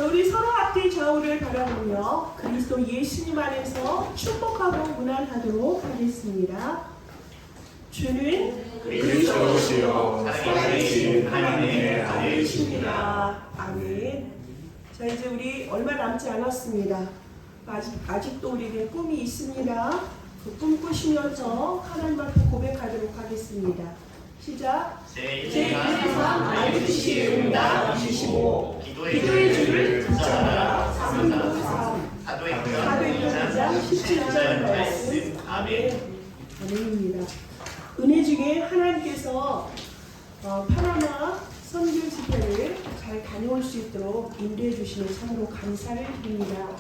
우리 서로 앞뒤 좌우를 바라보며 그리스도 예수님 안에서 축복하고 문안하도록 하겠습니다. 주는 그리스도시요 살아계신 하나님의 아들이십니다. 아멘. 자, 이제 우리 얼마 남지 않았습니다. 아직도 우리에게 꿈이 있습니다. 그 꿈 꾸시면서 하나님 앞에 고백하도록 하겠습니다. 시작. 제1상 아들이시 응답 25 기도의 줄을 붙잡아라 3 사도행전 2장 17절 말씀. 아멘. 아멘입니다. 은혜 중에 하나님께서 파나마 선교 집회를 잘 다녀올 수 있도록 인도해 주시는 참으로 감사를 드립니다.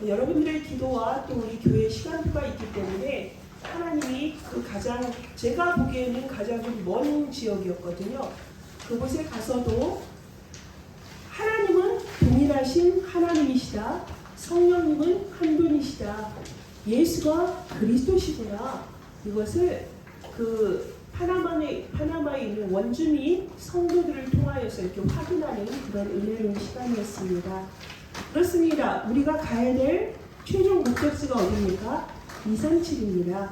여러분들의 기도와 또 우리 교회 시간표가 있기 때문에 하나님이 그 가장 제가 보기에는 가장 좀 먼 지역이었거든요. 그곳에 가서도 하나님은 동일하신 하나님이시다. 성령님은 한 분이시다. 예수가 그리스도시구나. 이것을 그 파나마에 있는 원주민 성도들을 통하여서 이렇게 확인하는 그런 은혜로운 시간이었습니다. 그렇습니다. 우리가 가야 될 최종 목적지가 어디입니까? 237입니다.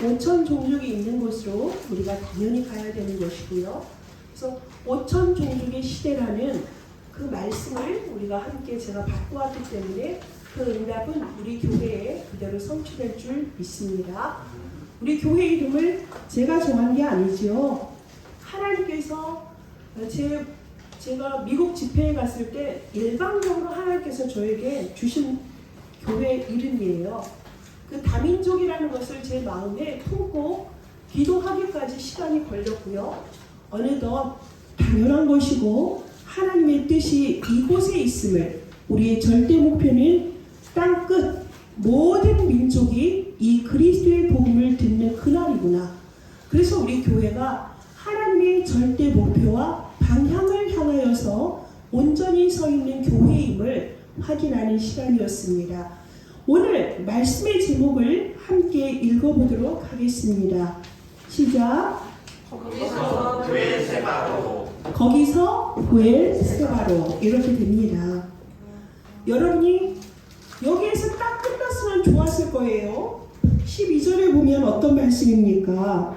5천 종족이 있는 곳으로 우리가 당연히 가야 되는 것이고요. 그래서 5천 종족의 시대라는 그 말씀을 우리가 함께 제가 받고 왔기 때문에 그 응답은 우리 교회에 그대로 성취될 줄 믿습니다. 우리 교회 이름을 제가 정한 게 아니지요. 하나님께서 제가 미국 집회에 갔을 때 일방적으로 하나님께서 저에게 주신 교회 이름이에요. 그 다민족이라는 것을 제 마음에 품고 기도하기까지 시간이 걸렸고요. 어느덧 당연한 것이고 하나님의 뜻이 이곳에 있음을, 우리의 절대 목표는 땅끝 모든 민족이 이 그리스도의 복음을 듣는 그날이구나. 그래서 우리 교회가 하나님의 절대 목표와 방향을 향하여서 온전히 서 있는 교회임을 확인하는 시간이었습니다. 오늘 말씀의 제목을 함께 읽어보도록 하겠습니다. 시작. 거기서 교회 세바로. 거기서 부엘 세바로. 이렇게 됩니다. 여러분이 여기에서 딱 끝났으면 좋았을 거예요. 12절에 보면 어떤 말씀입니까?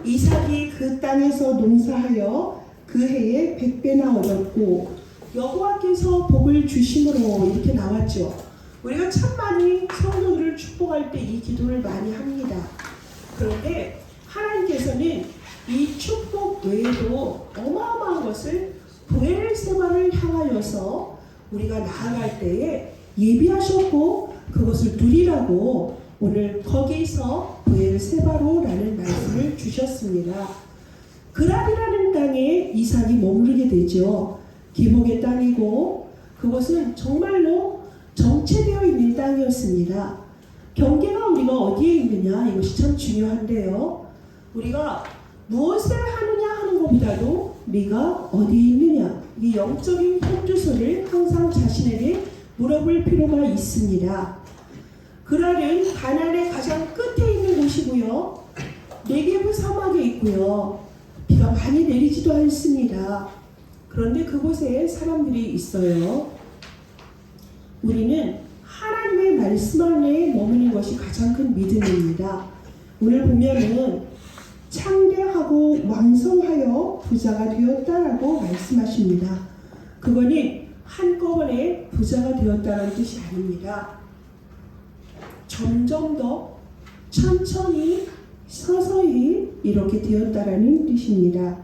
이삭이 그 땅에서 농사하여 그 해에 100배나 얻었고 여호와께서 복을 주심으로 이렇게 나왔죠. 우리가 참 많이 성도들을 축복할 때 이 기도를 많이 합니다. 그런데 하나님께서는 이 축복 외에도 어마어마한 것을 부엘세바를 향하여서 우리가 나아갈 때에 예비하셨고 그것을 누리라고 오늘 거기서 부엘세바로라는 말씀을 주셨습니다. 그랄이라는 땅에 이삭이 머무르게 되죠. 기복의 땅이고 그것은 정말로 정체되어 있는 땅이었습니다. 경계가 우리가 어디에 있느냐, 이것이 참 중요한데요. 우리가 무엇을 하느냐 하는 것보다도 네가 어디에 있느냐, 이 영적인 현주소를 항상 자신에게 물어볼 필요가 있습니다. 그랄은 가나안의 가장 끝에 있는 곳이고요. 네게브 사막에 있고요. 비가 많이 내리지도 않습니다. 그런데 그곳에 사람들이 있어요. 우리는 하나님의 말씀 안에 머무는 것이 가장 큰 믿음입니다. 오늘 보면은 창대하고 왕성하여 부자가 되었다라고 말씀하십니다. 그거는 한꺼번에 부자가 되었다는 뜻이 아닙니다. 점점 더 천천히 서서히 이렇게 되었다라는 뜻입니다.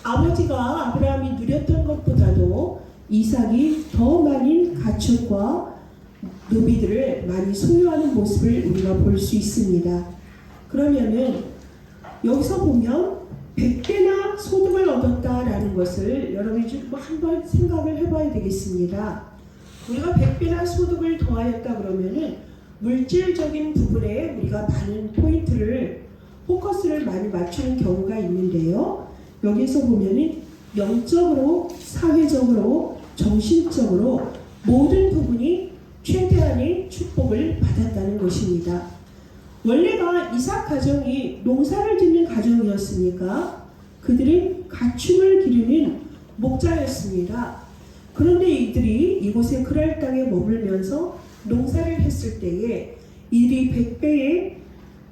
아버지가 아브라함이 누렸던 것보다도 이삭이 더 많은 가축과 노비들을 많이 소유하는 모습을 우리가 볼 수 있습니다. 그러면은 여기서 보면 100배나 소득을 얻었다라는 것을 여러분이 좀 한번 생각을 해봐야 되겠습니다. 우리가 100배나 소득을 더하였다 그러면은 물질적인 부분에 우리가 많은 포커스를 많이 맞추는 경우가 있는데요. 여기서 보면은 영적으로, 사회적으로, 정신적으로 모든 부분이 최대한의 축복을 받았다는 것입니다. 원래가 이삭 가정이 농사를 짓는 가정이었으니까 그들은 가축을 기르는 목자였습니다. 그런데 이들이 이곳에 그랄 땅에 머물면서 농사를 했을 때에 이들이 100배의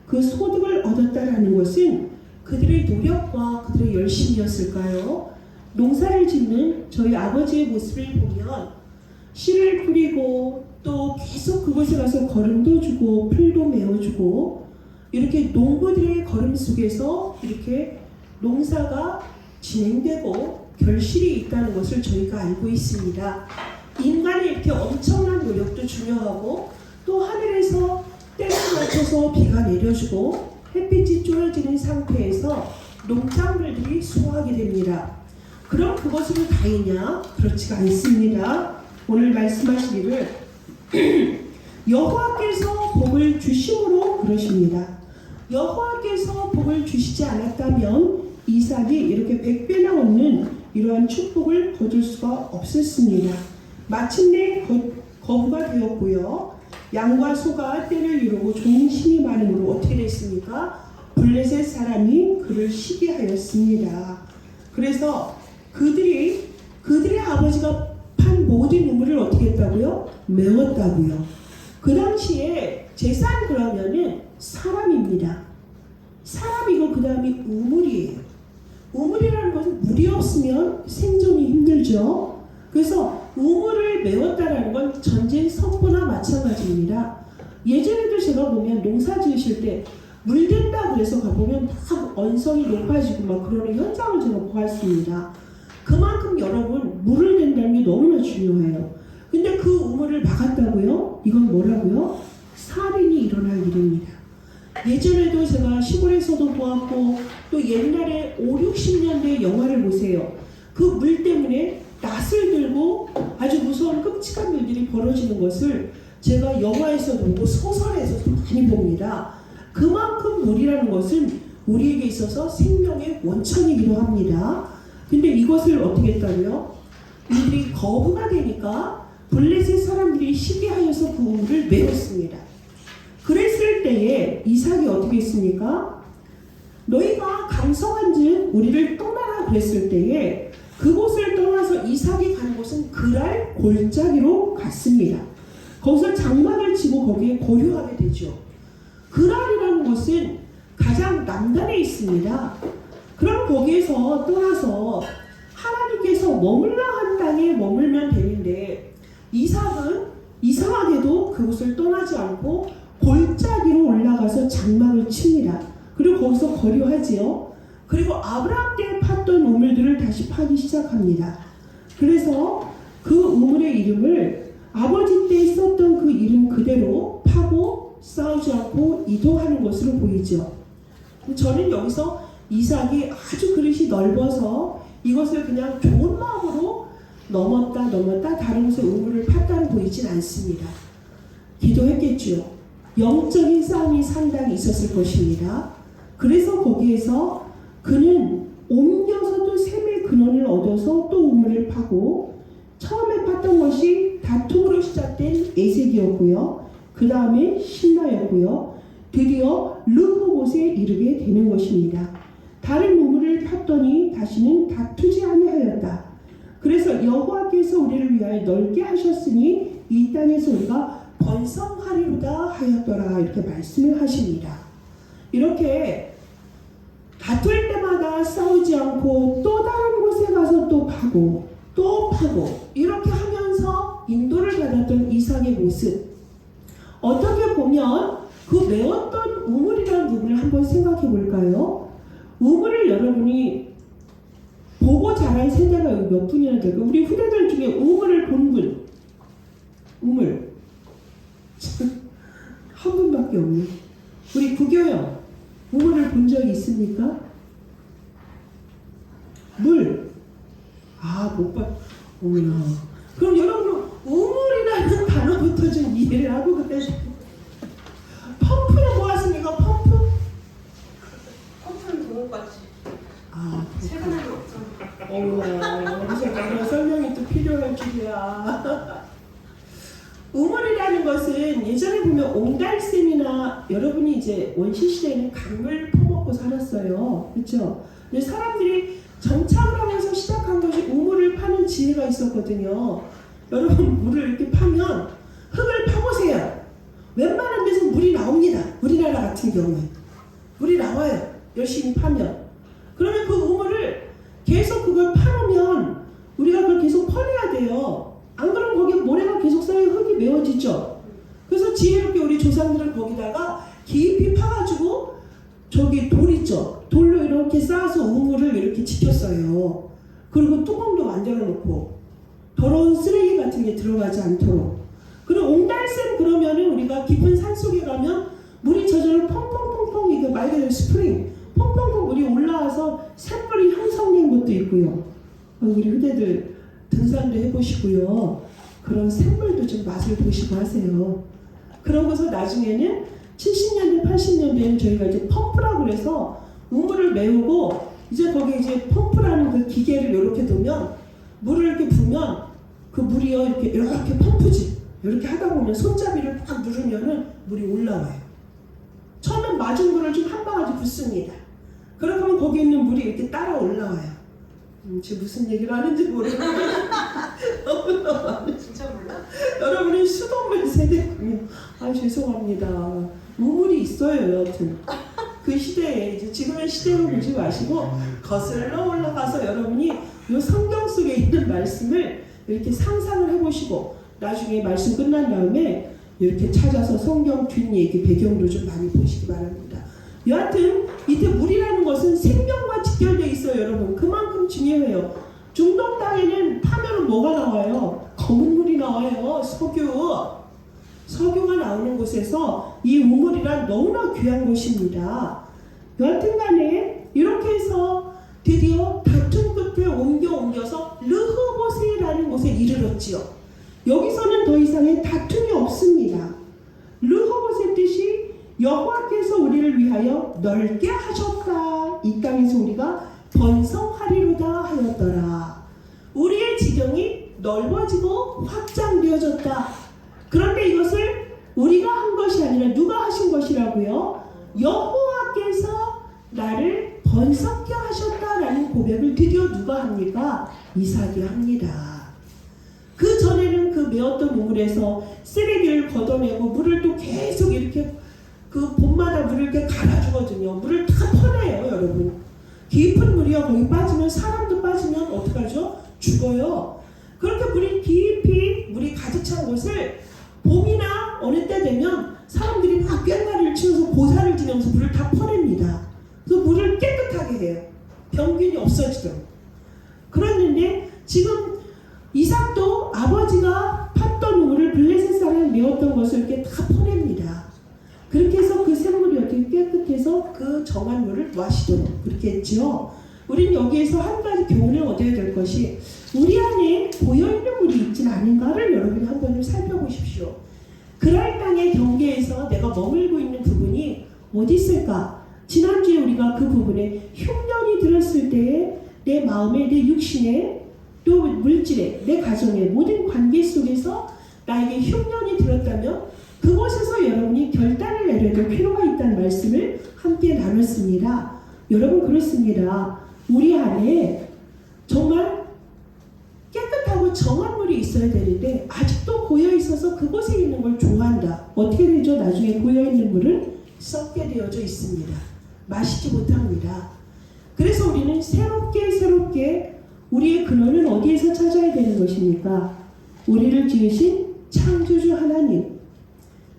그 소득을 얻었다라는 것은 그들의 노력과 그들의 열심이었을까요? 농사를 짓는 저희 아버지의 모습을 보면 씨를 뿌리고 또 계속 그곳에 가서 거름도 주고 풀도 메워주고 이렇게 농부들의 걸음 속에서 이렇게 농사가 진행되고 결실이 있다는 것을 저희가 알고 있습니다. 인간의 이렇게 엄청난 노력도 중요하고 또 하늘에서 때를 맞춰서 비가 내려주고 햇빛이 쬐어지는 상태에서 농작물들이 수확하게 됩니다. 그럼 그것으로 다이냐? 그렇지가 않습니다. 오늘 말씀하시기를 여호와께서 복을 주심으로 그러십니다. 여호와께서 복을 주시지 않았다면 이삭이 이렇게 100배나 얻는 이러한 축복을 거둘 수가 없었습니다. 마침내 거부가 되었고요. 양과 소가 떼를 이루고 좋은 힘이 많음으로 어떻게 됐습니까? 블레셋 사람이 그를 시기하였습니다. 그래서 그들의 아버지가 판 모든 우물을 어떻게 했다고요? 메웠다고요. 그 당시에 재산 그러면은 사람입니다. 사람이고 그 다음에 우물이에요. 우물이라는 것은 물이 없으면 생존이 힘들죠. 그래서 우물을 메웠다라는 건 전쟁 선포나 마찬가지입니다. 예전에도 제가 보면 농사 지으실 때 물된다 그래서 가보면 다 언성이 높아지고 막 그러는 현상을 제가 보았습니다. 그만큼 여러분 물을 댄다는 게 너무나 중요해요. 근데 그 우물을 막았다고요? 이건 뭐라고요? 살인이 일어날 일입니다. 예전에도 제가 시골에서도 보았고 또 옛날에 5, 60년대 영화를 보세요. 그 물 때문에 낫을 들고 아주 무서운 끔찍한 일들이 벌어지는 것을 제가 영화에서도 보고 소설에서도 많이 봅니다. 그만큼 물이라는 것은 우리에게 있어서 생명의 원천이기도 합니다. 근데 이것을 어떻게 했다고요? 이들이 거부가 되니까 블레셋 사람들이 시기하여서 그 우물을 메웠습니다. 그랬을 때에 이삭이 어떻게 했습니까? 너희가 강성한즉 우리를 떠나라 그랬을 때에 그곳을 떠나서 이삭이 간 곳은 그랄 골짜기로 갔습니다. 거기서 장막을 치고 거기에 거류하게 되죠. 그랄이라는 곳은 가장 남단에 있습니다. 그럼 거기에서 떠나서 하나님께서 머물라 한 땅에 머물면 되는데 이삭은 이상하게도 그곳을 떠나지 않고 골짜기로 올라가서 장막을 칩니다. 그리고 거기서 거류하지요. 그리고 아브라함 때 팠던 우물들을 다시 파기 시작합니다. 그래서 그 우물의 이름을 아버지 때 썼던 그 이름 그대로 파고 싸우지 않고 이동하는 것으로 보이죠. 저는 여기서 이삭이 아주 그릇이 넓어서 이것을 그냥 좋은 마음으로 넘었다 다른 곳에 우물을 팠다고 보이진 않습니다. 기도했겠죠. 영적인 싸움이 상당히 있었을 것입니다. 그래서 거기에서 그는 옮겨서 또 샘의 근원을 얻어서 또 우물을 파고 처음에 팠던 것이 다툼으로 시작된 에색이었고요. 그 다음에 신라였고요. 드디어 르호봇에 이르게 되는 것입니다. 다른 우물을 팠더니 다시는 다투지 아니하였다. 그래서 여호와께서 우리를 위하여 넓게 하셨으니 이 땅에서 우리가 번성하리로다 하였더라 이렇게 말씀을 하십니다. 이렇게 다툴 때마다 싸우지 않고 또 다른 곳에 가서 또 파고 이렇게 하면서 인도를 받았던 이삭의 모습, 어떻게 보면 그 메웠던 우물이라는 부분을 한번 생각해 볼까요? 우물을 여러분이 보고 자란 세대가 몇 분이나 될까요? 우리 후대들 중에 우물을 본 분, 우물 한 분밖에 없네. 우리 구교형 우물을 본 적이 있습니까? 물. 못 봤. 어머나. 그럼 여러분 우물이라는 단어부터 좀 이해를 하고 그래야지. 펌프는 뭐였습니까? 펌프는 못 봤지. 최근에는 없잖아. 어머나. 여기서 그런 설명이 또 필요할 줄이야. 우물이라는 것은 예전에 보면 옹달샘이나 여러분이 이제 원시 시대에는 강물 퍼먹고 살았어요. 그렇죠? 근데 사람들이 정착을 하면서 시작한 것이 우물을 파는 지혜가 있었거든요. 여러분 물을 이렇게 파면 흙을 파보세요. 웬만한 데서 물이 나옵니다. 우리나라 같은 경우에 물이 나와요. 열심히 파면. 그러면 그 우물을 계속 그걸 파놓으면 우리가 그걸 계속 퍼내야 돼요. 안 그러면 거기에 모래가 계속 쌓여 흙이 메워지죠. 그래서 지혜롭게 우리 조상들은 거기다가 깊이 파가지고 저기 돌 있죠. 돌로 이렇게 쌓아서 우물을 이렇게 지켰어요. 그리고 뚜껑도 만들어 놓고 더러운 쓰레기 같은 게 들어가지 않도록. 그리고 옹달샘 그러면은 우리가 깊은 산 속에 가면 물이 저절로 펑펑펑펑 이거 말 그대로 스프링 펑펑펑 물이 올라와서 샘물이 형성된 것도 있고요. 우리 후대들 등산도 해보시고요. 그런 샘물도 좀 맛을 보시고 하세요. 그러고서 나중에는 70년대, 80년대에는 저희가 이제 펌프라고 그래서 우물을 메우고 이제 거기에 이제 펌프라는 그 기계를 이렇게 두면 물을 이렇게 부으면 그 물이요 이렇게 펌프지. 이렇게 하다 보면 손잡이를 딱 누르면은 물이 올라와요. 처음엔 맞은 물을 좀 한 바가지 붓습니다. 그러면 거기 있는 물이 이렇게 따라 올라와요. 지금 무슨 얘기를 하는지 모르겠는데 진짜 몰라? 여러분은 수돗물 세대군요. 아 죄송합니다. 우물이 있어요 여하튼. 그 시대에 이제 지금의 시대로 보지 마시고 거슬러 올라가서 여러분이 이 성경 속에 있는 말씀을 이렇게 상상을 해보시고 나중에 말씀 끝난 다음에 이렇게 찾아서 성경 뒷얘기 배경도 좀 많이 보시기 바랍니다. 여하튼 이때 물이라는 것은 생명과 직결되어 있어요 여러분. 그만큼 중요해요. 중동 땅에는 파면 뭐가 나와요? 검은 물이 나와요. 석유가 나오는 곳에서 이 우물이란 너무나 귀한 곳입니다. 여하튼 간에 이렇게 해서 드디어 다툼 끝에 옮겨서 르호보세라는 곳에 이르렀지요. 여기서는 더 이상의 다툼이 없습니다. 르호보세 뜻이 여호와께서 우리를 위하여 넓게 하셨다. 이 땅에서 우리가 번성하리로다 하였더라. 우리의 지경이 넓어지고 확장되어졌다. 그런데 이것을 우리가 한 것이 아니라 누가 하신 것이라고요? 여호와께서 나를 번성케 하셨다라는 고백을 드디어 누가 합니까? 이삭이 합니다. 그 전에는 그 메었던 우물에서 쓰레기를 걷어내고 물을 또 계속 이렇게 그 봄마다 물을 이렇게 갈아주거든요. 물을 다 퍼내요 여러분. 깊은 물이요. 거기 빠지면 사람도 빠지면 어떡하죠? 죽어요. 그렇게 물이 가득 찬 곳을 봄이나 어느 때 되면 사람들이 막 꽹과리를 치면서 고사를 지면서 물을 다 퍼냅니다. 그래서 물을 깨끗하게 해요. 병균이 없어지도록. 그랬는데 지금 이삭도 아버지가 팠던 우물을 블레셋 사람을 메웠던 것을 이렇게 다 퍼냅니다. 그렇게 해서 그 샘물이 어떻게 깨끗해서 그 정한 물을 마시도록 그렇게 했죠. 우린 여기에서 한 가지 교훈을 얻어야 될 것이 우리 안에 고여있는 물이 있진 않은가를 여러분이 한번 좀 살펴보십시오. 그랄 땅의 경계에서 내가 머물고 있는 부분이 어디 있을까? 지난주에 우리가 그 부분에 흉년이 들었을 때에 내 마음에 내 육신에 또 물질에 내 가정의 모든 관계 속에서 나에게 흉년이 들었다면 그곳에서 여러분이 결단을 내려야 될 필요가 있다는 말씀을 함께 나눴습니다. 여러분 그렇습니다. 우리 안에 정말 깨끗하고 정한 물이 있어야 되는데 아직도 고여있어서 그곳에 있는 걸 좋아한다. 어떻게 되죠? 나중에 고여있는 물은 썩게 되어져 있습니다. 마시지 못합니다. 그래서 우리는 새롭게 우리의 근원은 어디에서 찾아야 되는 것입니까? 우리를 지으신 창조주 하나님,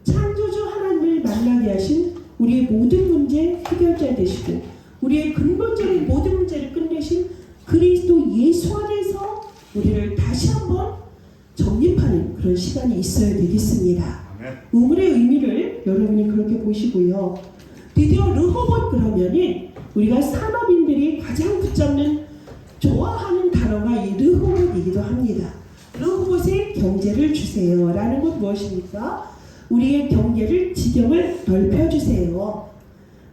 창조주 하나님을 만나게 하신 우리의 모든 문제 해결자 되시고 우리의 근본적인 모든 문제를 끝내신 그리스도 예수 안에서 우리를 다시 한번 정립하는 그런 시간이 있어야 되겠습니다. 우물의 의미를 여러분이 그렇게 보시고요. 드디어 르호봇 그러면은 우리가 산업인들이 가장 붙잡는 좋아하는 단어가 이 르호봇이기도 합니다. 르호봇의 경제를 주세요 라는 것 무엇입니까? 우리의 경계를 지경을 넓혀주세요.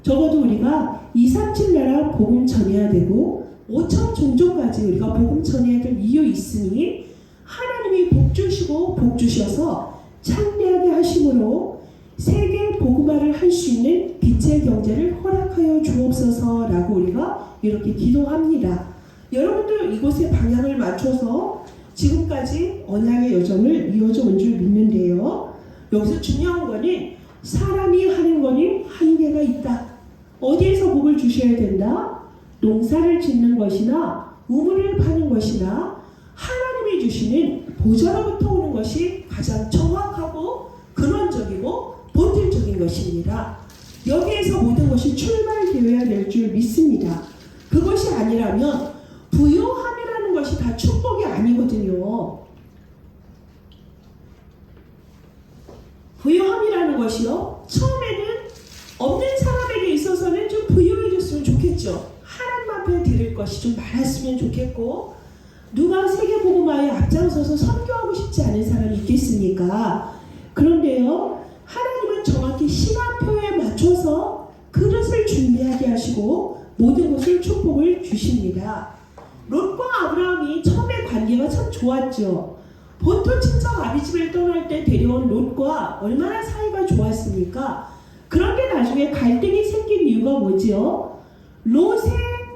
적어도 우리가 237 나라 복음 전해야 되고 5천 종족까지 우리가 복음 전해야 될 이유 있으니 하나님이 복 주시고 복 주셔서 창대하게 하심으로 세계 복음화를 할 수 있는 빛의 경제를 허락하여 주옵소서라고 우리가 이렇게 기도합니다. 여러분들 이곳에 방향을 맞춰서 지금까지 언약의 여정을 이어져 온 줄 믿는데요. 여기서 중요한 거는 사람이 하는 거는 한계가 있다. 어디에서 복을 주셔야 된다? 농사를 짓는 것이나 우물을 파는 것이나 하나님이 주시는 보좌로부터 오는 것이 가장 정확하고 근원적이고 본질적인 것입니다. 여기에서 모든 것이 출발되어야 될 줄 믿습니다. 그것이 아니라면 부요함이라는 것이 다 축복이 아니거든요. 부요함이라는 것이요, 처음에는 없는 사람에게 있어서는 좀 부유해졌으면 좋겠죠. 하나님 앞에 드릴 것이 좀 많았으면 좋겠고, 누가 세계복음화에 앞장서서 선교하고 싶지 않은 사람이 있겠습니까? 그런데요, 하나님은 정확히 시간표에 맞춰서 그릇을 준비하게 하시고 모든 것을 축복을 주십니다. 롯과 아브라함이 처음에 관계가 참 좋았죠. 보통 친척 아비집을 떠날 때 데려온 롯과 얼마나 사이가 좋았습니까? 그런데 나중에 갈등이 생긴 이유가 뭐지요? 롯의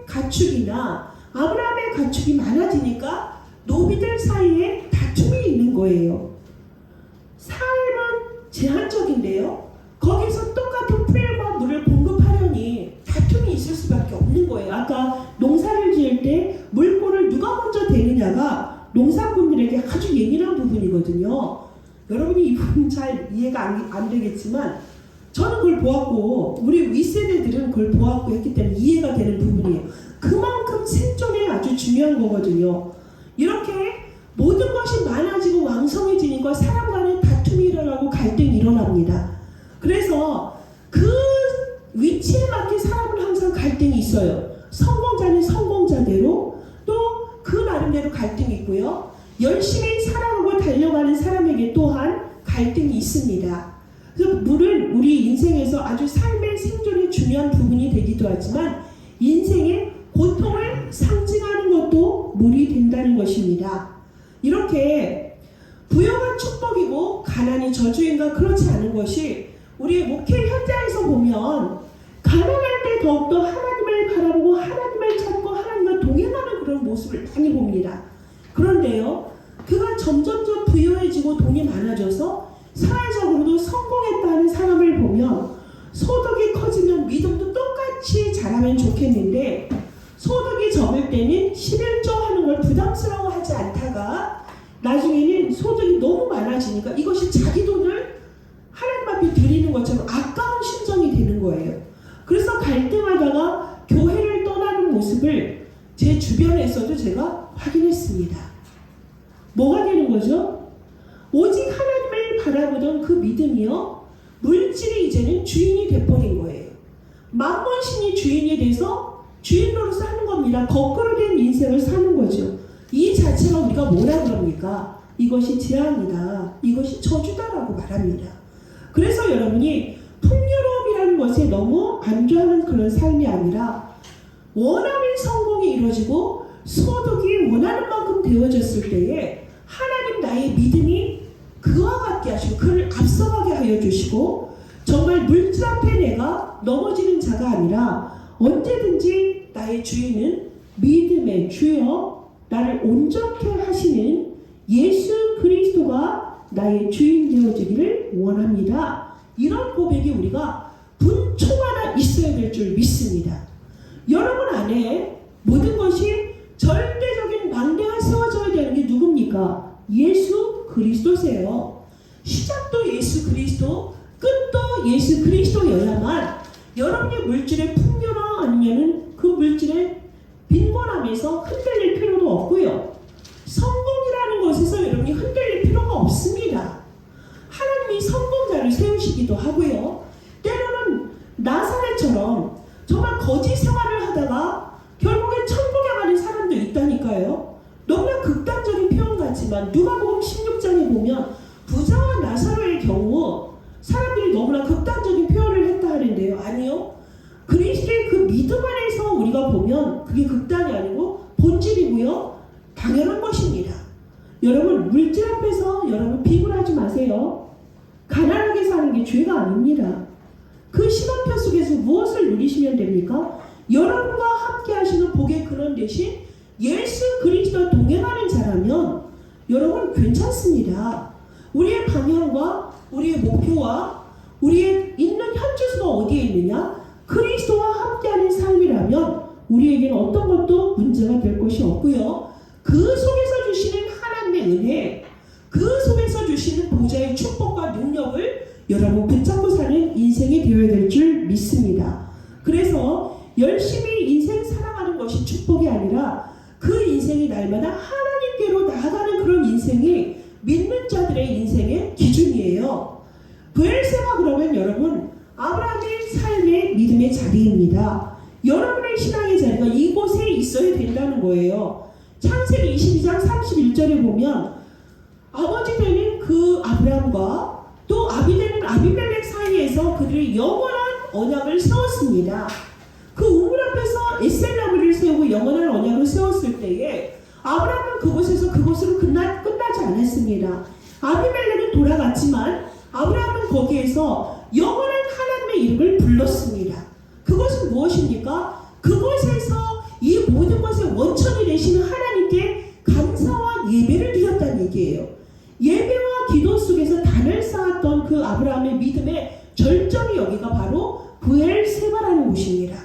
가축이나 아브라함의 가축이 많아지니까 노비들 사이에 다툼이 있는 거예요. 삶은 제한적인데요. 거기서 똑같은 풀과 물을 공급하려니 다툼이 있을 수밖에 없는 거예요. 아까 농사를 지을 때 물꼬를 누가 먼저 대느냐가 농사꾼들에게 아주 예민한 부분이거든요. 여러분이 이 부분 잘 이해가 안 되겠지만 저는 그걸 보았고 우리 윗세대들은 그걸 보았고 했기 때문에 이해가 되는 부분이에요. 그만큼 생존에 아주 중요한 거거든요. 이렇게 모든 것이 많아지고 왕성해지니까 사람 간에 다툼이 일어나고 갈등이 일어납니다. 그래서 그 위치에 맞게 사람은 항상 갈등이 있어요. 성공자는 성공자대로 또 그 나름대로 갈등이 있고요. 열심히 살아가고 달려가는 사람에게 또한 갈등이 있습니다. 그래서 물은 우리 인생에서 아주 삶의 생존에 중요한 부분이 되기도 하지만 인생의 고통을 상징하는 것도 물이 된다는 것입니다. 이렇게 부여가 축복이고 가난이 저주인가 그렇지 않은 것이 우리의 목회 현장에서 보면 가난할 때 더욱더 하나님을 바라보고 하나님을 찾고 하나님과 동행하는 그런 모습을 많이 봅니다. 그런데요, 그가 점점점 부유해지고 돈이 많아져서 사회적으로도 성공했다는 사람을 보면 소득이 커지면 믿음도 똑같이 잘하면 좋겠는데 소득이 적을 때는 11조 하는 걸 부담스러워하지 않다가 나중에는 소득이 너무 많아지니까 이것이 자기 돈을 하나님 앞에 드리는 것처럼 아까운 심정이 되는 거예요. 그래서 갈등하다가 교회를 떠나는 모습을 제 주변에서도 제가 확인했습니다. 뭐가 되는 거죠? 오직 하나님을 바라보던 그 믿음이요, 물질이 이제는 주인이 돼버린 거예요. 만몬신이 주인이 돼서 주인으로서 하는 겁니다. 거꾸로 된 인생을 사는 거죠. 이 자체가 우리가 뭐라 그럽니까? 이것이 재앙이다, 이것이 저주다라고 말합니다. 그래서 여러분이 풍요로움이라는 것에 너무 안주하는 그런 삶이 아니라 원하는 성공이 이루어지고 소득이 원하는 만큼 되어졌을 때에 하나님 나의 믿음이 그와 같게 하시고 그를 앞서가게 하여 주시고 정말 물질 앞에 내가 넘어지는 자가 아니라 언제든지 나의 주인은 믿음의 주여 나를 온전케 하시는 예수 그리스도가 나의 주인 되어지기를 원합니다. 이런 고백이 우리가 분초마다 있어야 될 줄 믿습니다. 여러분 안에 모든 것이 절대적인 망대가 세워져야 되는 게 누굽니까? 예수 그리스도세요. 시작도 예수 그리스도, 끝도 예수 그리스도여야만 여러분의 물질의 풍요나 아니면은 그 물질의 빈곤함에서 흔들릴 필요도 없고요. 성공이라는 것에서 여러분이 흔들릴 필요가 없습니다. 하나님이 성공자를 세우시기도 하고요. 때로는 나사렛처럼 정말 거짓 생활을 하다가 결국엔 천국에 가는 사람도 있다니까요. 너무나 극단적인 표현 같지만 누가복음 16장에 보면 부자와 나사로의 경우 사람들이 너무나 극단적인 표현을 했다 하는데요. 아니요. 그리스도의 그 믿음 안에서 우리가 보면 그게 극단이 아니고 본질이고요. 당연한 것입니다. 여러분 물질 앞에서 여러분 비굴하지 마세요. 가난하게 사는 게 죄가 아닙니다. 그 시간표 속에서 무엇을 누리시면 됩니까? 여러분과 함께 하시는 복의 근원 대신 예수 그리스도와 동행하는 자라면 여러분 괜찮습니다. 우리의 방향과 우리의 목표와 우리의 있는 현주소가 어디에 있느냐? 그리스도와 함께하는 삶이라면 우리에게는 어떤 것도 문제가 될 것이 없고요. 그 속에서 주시는 하나님의 은혜, 그 속에서 주시는 보좌의 축복과 능력을 여러분 붙잡고 사는 인생이 되어야 될 줄 믿습니다. 그래서 열심히 인생 살아가는 것이 축복이 아니라 그 인생이 날마다 하나님께로 나아가는 그런 인생이 믿는 자들의 인생의 기준이에요. 브엘세바 그러면 여러분 아브라함의 삶의 믿음의 자리입니다. 여러분의 신앙의 자리가 이곳에 있어야 된다는 거예요. 창세기 22장 31절에 보면 아버지 되는 그 아브라함과 또 아비 되는 아비멜렉 사이에서 그들이 영원한 언약을 세웠습니다. 그 우물 앞에서 에셀나무를 세우고 영원한 언약을 세웠을 때에 아브라함은 그곳에서 그곳으로 끝나지 않았습니다. 아비멜렉은 돌아갔지만 아브라함은 거기에서 영원한 하나님의 이름을 불렀습니다. 그것은 무엇입니까? 그곳에서 이 모든 것의 원천이 되시는 하나님께 감사와 예배를 드렸다는 얘기예요. 예배와 기도 속에서 단을 쌓았던 그 아브라함의 믿음의 절정이 여기가 바로 브엘세바라는 곳입니다.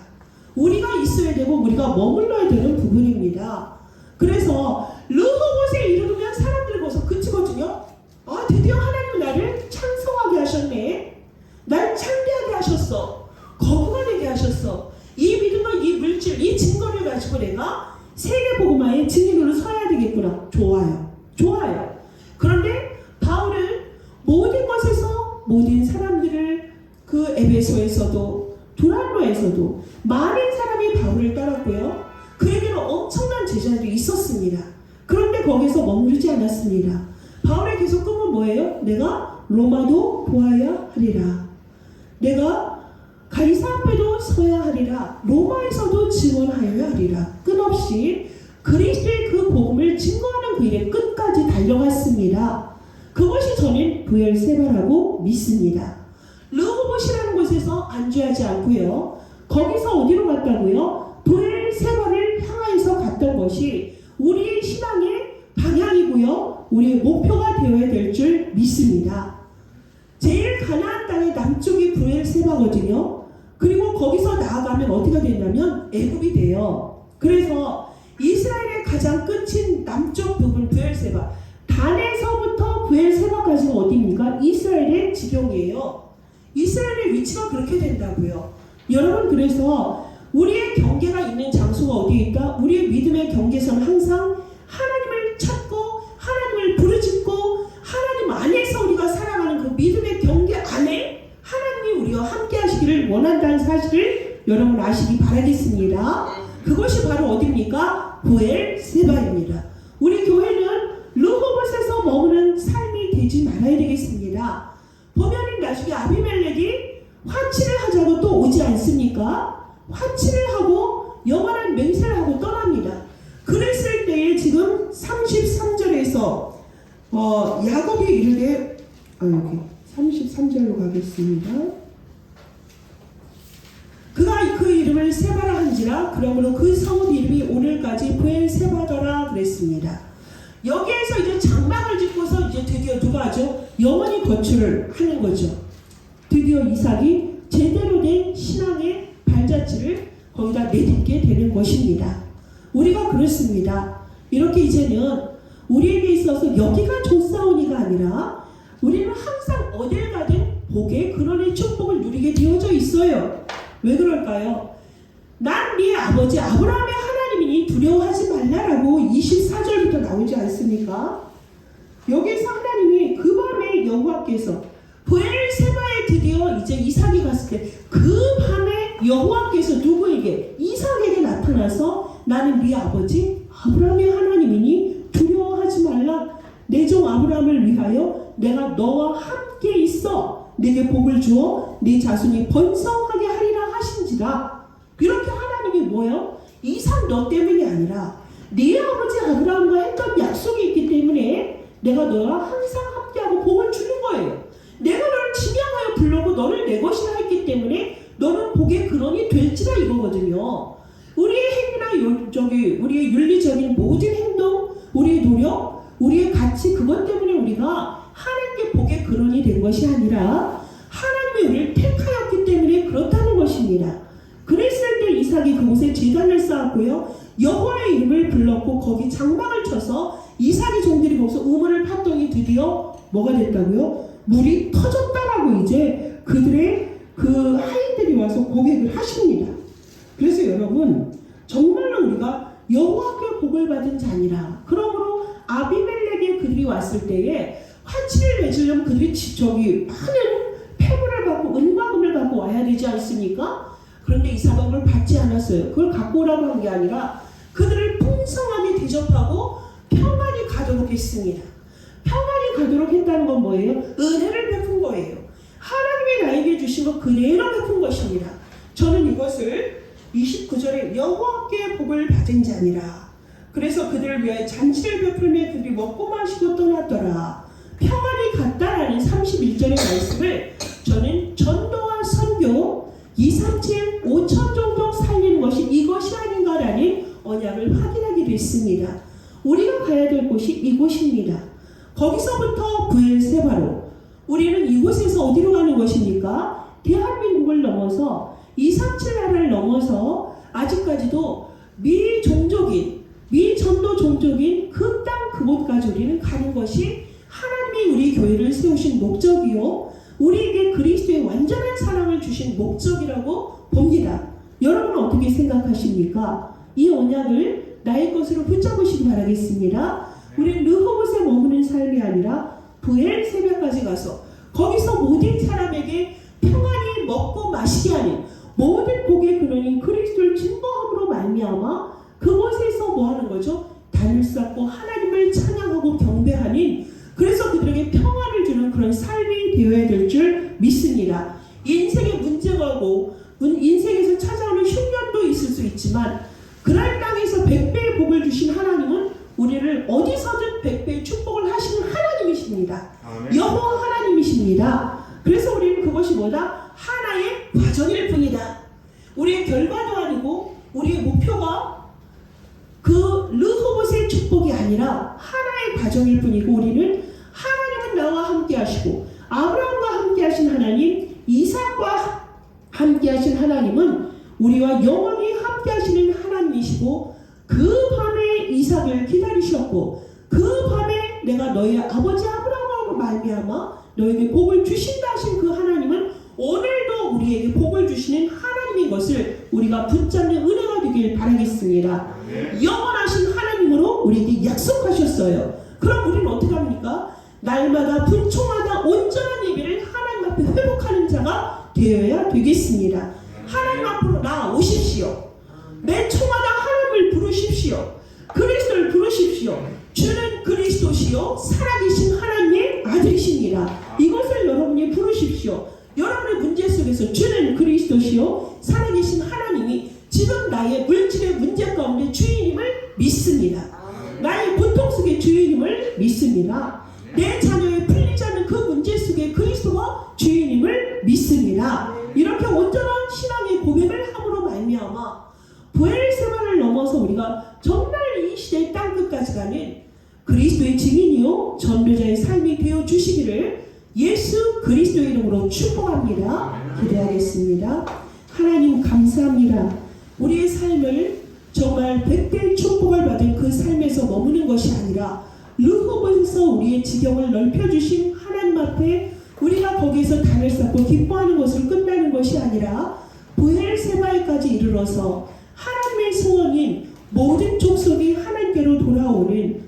우리가 있어야 되고 우리가 머물러야 되는 부분입니다. 그래서 르호봇에 이르르면 사람들이 거기서 그치거든요. 아, 드디어 하나님은 나를 찬송하게 하셨네. 날 창대하게 하셨어. 거부가 되게 하셨어. 이 믿음과 이 물질, 이 증거를 가지고 내가 세계복음화의 증인으로 서야 되겠구나. 좋아요. 좋아요. 그런데 바울은 모든 것에서 모든 사람들을 그 에베소에서도 두란노에서도 많은 사람이 바울을 따랐고요. 그에게는 엄청난 제자들이 있었습니다. 그런데 거기서 머무르지 않았습니다. 바울의 계속 꿈은 뭐예요? 내가 로마도 보아야 하리라. 내가 가이사 앞에도 서야 하리라. 로마에서도 증언하여야 하리라. 끝없이 그리스도의 그 복음을 증거하는 그 일에 끝까지 달려갔습니다. 그것이 저는 브엘세바라고 믿습니다. 르호봇이라는 곳에서 안주하지 않고요. 거기서 어디로 갔다고요? 브엘세바를 향하여서 갔던 것이 우리의 신앙의 방향이고요. 우리의 목표가 되어야 될 줄 믿습니다. 제일 가나안 땅의 남쪽이 브엘세바거든요. 그리고 거기서 나아가면 어디가 되냐면 애굽이 돼요. 그래서 이스라엘의 가장 끝인 남쪽 부분 브엘세바, 단에서부터 브엘세바까지는 어디입니까? 이스라엘의 지경이에요. 이스라엘의 위치가 그렇게 된다고요. 여러분, 그래서 우리의 경계가 있는 장소가 어디에 있다? 우리의 믿음의 경계선 항상 하나님을 찾고 하나님을 부르짖고 하나님 안에서 우리가 살아가는 그 믿음의 경계 안에 하나님이 우리와 함께 하시기를 원한다는 사실을 여러분 아시기 바라겠습니다. 그것이 바로 어디입니까? 브엘세바입니다. 우리 교회는 르호봇에서 머무는 삶이 되지 말아야 되겠습니다. 보면은 나중에 아비멜렉이 화치를 하자고 또 오지 않습니까? 화치를 하고 영원한 맹세를 하고 떠납니다. 그랬을 때에 지금 33절에서 야곱이 이르되 여기 33절로 가겠습니다. 그가 그 이름을 세바라 한지라. 그러므로 그 성읍 이름이 오늘까지 브엘세바더라 그랬습니다. 여기에서 이제 장막을 짓고서 이제 드디어 누가 하죠? 영원히 거주를 하는 거죠. 드디어 이삭이 제대로 된 신앙의 발자취를 거기다 내딛게 되는 것입니다. 우리가 그렇습니다. 이렇게 이제는 우리에게 있어서 여기가 좋사오니가 아니라 우리는 항상 어딜 가든 복의 근원의 축복을 누리게 되어져 있어요. 왜 그럴까요? 난 네 아버지 아브라함의 하나님이니 두려워하지 말라라고 24절부터 나오지 않습니까? 여기서 하나님이 그 밤에 여호와께서 브엘세바에 드디어 이제 이삭이 갔을 때 그 밤에 여호와께서 누구에게? 이삭에게 나타나서 나는 네 아버지 아브라함의 하나님이니 두려워하지 말라. 내 종 아브라함을 위하여 내가 너와 함께 있어 내게 복을 주어 네 자손이 번성하게 하리라 하신지라. 이렇게 하나님이 뭐예요? 이삭 너 때문이 아니라 네 아버지 아브라함과 했던 약속이 있기 때문에 내가 너와 항상 함께하고 복을 주는 거예요. 내가 너를 지명하여 불러고 너를 내 것이라 했기 때문에 너는 복의 근원이 될지라 이거거든요. 우리의 행위나 우리의 윤리적인 모든 행동, 우리의 노력, 우리의 가치 그것 때문에 우리가 하나님께 복의 근원이 된 것이 아니라 하나님이 우리를 택하였기 때문에 그렇다는 것입니다. 그랬을 때 이삭이 그곳에 제단을 쌓았고요. 여호와의 이름을 불렀고 거기 장막을 쳐서 이삭의 종들이 거기서 우물을 팠더니 드디어 뭐가 됐다고요? 물이 터졌다라고 이제 그들의 그 하인들이 와서 고백을 하십니다. 그래서 여러분 정말로 우리가 여호와께 복을 받은 자니라. 그러므로 아비멜렉에 그들이 왔을 때에 화치를 맺으려면 그들이 저기 많은 폐물을 갖고 은과 금을 갖고 와야 되지 않습니까? 그런데 이삭은 그걸 받지 않았어요. 그걸 갖고 오라고 한 게 아니라 그들을 풍성하게 대접하고 평안히 가도록 했습니다. 평안히 가도록 했다는 건 뭐예요? 은혜를 베푼 거예요. 하나님이 나에게 주신 것 그대로 베푼 것입니다. 저는 이것을 29절에 여호와께 복을 받은 자니라. 그래서 그들을 위하여 잔치를 베풀며 그들이 먹고 마시고 떠났더라. 평안히 갔다라는 31절의 말씀을 저는 전도와 선교 2, 3, 7, 5천 정도 살리는 것이 이것이 아닌가라는 언약을 확인하게 됐습니다. 우리가 가야 될 곳이 이곳입니다. 거기서부터 부엘세바로 우리는 이곳에서 어디로 가는 것입니까? 대한민국을 넘어서 2, 3, 7 나라를 넘어서 아직까지도 미종족인 미전도 종족인 그 땅 그곳까지 우리는 가는 것이 하나님이 우리 교회를 세우신 목적이요 우리에게 그리스도의 완전한 사랑을 주신 목적이라고 봅니다. 여러분은 어떻게 생각하십니까? 이 언약을 나의 것으로 붙잡으시기 바라겠습니다. 우리는 르호봇에 머무는 삶이 아니라 부엘세바까지 가서 거기서 모든 사람에게 평안히 먹고 마시게 하는 모든 복의 근원인 그리스도를 증거함으로 말미암아 그곳에서 뭐 하는 거죠? 단을 쌓고 하나님을 찬양하고 경배하는 그래서 그들에게 평안을 주는 그런 삶이 되어야 될 줄 믿습니다. 인생에 문제가 오고 인생에서 찾아오는 흉년도 있을 수 있지만 그날 땅에서 100배의 복을 주신 하나님은 우리를 어디서든 100배의 축복을 하시는 하나님이십니다. 여호와 하나님이십니다. 그래서 우리는 그것이 뭐다? 하나의 과정일 뿐이다. 우리의 결과도 아니고 우리의 목표가 그 르호봇의 축복이 아니라 하나의 과정일 뿐이고 우리는 하나님은 나와 함께 하시고 아브라함과 함께 하신 하나님 이삭과 함께 하신 하나님은 우리와 영원히 함께 하시는 하나님이시고 그 밤에 이삭을 기다리셨고 그 밤에 내가 너희 아버지 아브라함으로 말미암아 너에게 복을 주신다 하신 그 하나님은 오늘도 우리에게 복을 주시는 하나님인 것을 우리가 붙잡는 은혜가 되길 바라겠습니다. 영원하신 하나님으로 우리에게 약속하셨어요. 그럼 우리는 어떻게 합니까? 날마다 분초마다 온전한 예배를 하나님 앞에 회복하는 자가 되어야 되겠습니다. 하나님 앞으로 나오십시오. 매 초마다 하나님을 부르십시오. 그리스도를 부르십시오. 주는 그리스도시요 살아계신 하나님의 아들이십니다. 이것을 여러분이 부르십시오. 여러분의 문제 속에서 주는 그리스도시요 살아계신 하나님이 지금 나의 물질의 문제 가운데 주인임을 믿습니다. 나의 고통 속의 주인임을 믿습니다. 내 자녀의 풀리지 않는 그 문제 속에 그리스도가 주인임을 믿습니다. 이렇게 온전한 신앙의 고백을 함으로 말미암아 부엘세바를 넘어서 우리가 정말 이 시대의 땅끝까지 가는 그리스도의 증인이요 전도자의 삶이 되어 주시기를 예수 그리스도의 이름으로 축복합니다. 기도하겠습니다. 하나님 감사합니다. 우리의 삶을 정말 100배의 축복을 받은 그 삶에서 머무는 것이 아니라 르호봇에서 우리의 지경을 넓혀주신 하나님 앞에 우리가 거기에서 단을 쌓고 기뻐하는 것으로 끝나는 것이 아니라 부엘세바에까지 이르러서 하나님의 소원인 모든 족속이 하나님께로 돌아오는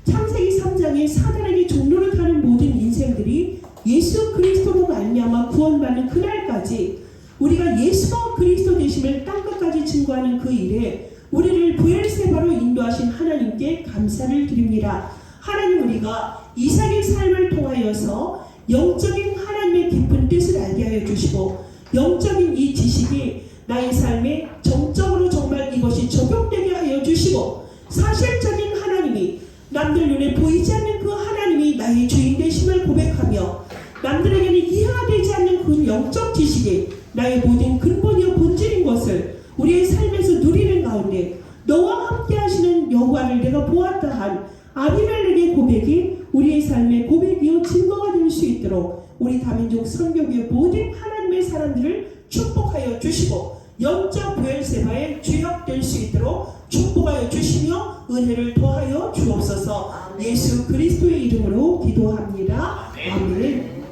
창세기 3장의 사단에게 종로를 타는 모든 인생들이 예수 그리스도로 말미암아 구원받는 그날까지 우리가 예수가 그리스도 되심을 땅끝까지 증거하는 그 일에 우리를 부엘세바로 인도하신 하나님께 감사를 드립니다. 하나님 우리가 이삭의 삶을 통하여서 영적인 하나님의 깊은 뜻을 알게 하여 주시고 영적인 이 지식이 나의 삶에 정적으로 정말 이것이 적용되게 하여 주시고 사실적인 하나님이 남들 눈에 보이지 않는 그 하나님이 나의 주인 되심을 고백하며 남들에게는 이해가 되지 않는 그 영적 지식이 나의 모든 근본이요 본질인 것을 우리의 삶에서 누리는 가운데 너와 함께 하시는 여호와를 내가 보았다 한 아비멜렉의 고백이 우리의 삶의 고백이요 증거가 될 수 있도록 우리 다민족 선교교회 모든 하나님의 사람들을 축복하여 주시고 영적 브엘세바의 주역 될 수 있도록 축복하여 주시며 은혜를 더하여 주옵소서. 예수 그리스도의 이름으로 기도합니다. 아멘.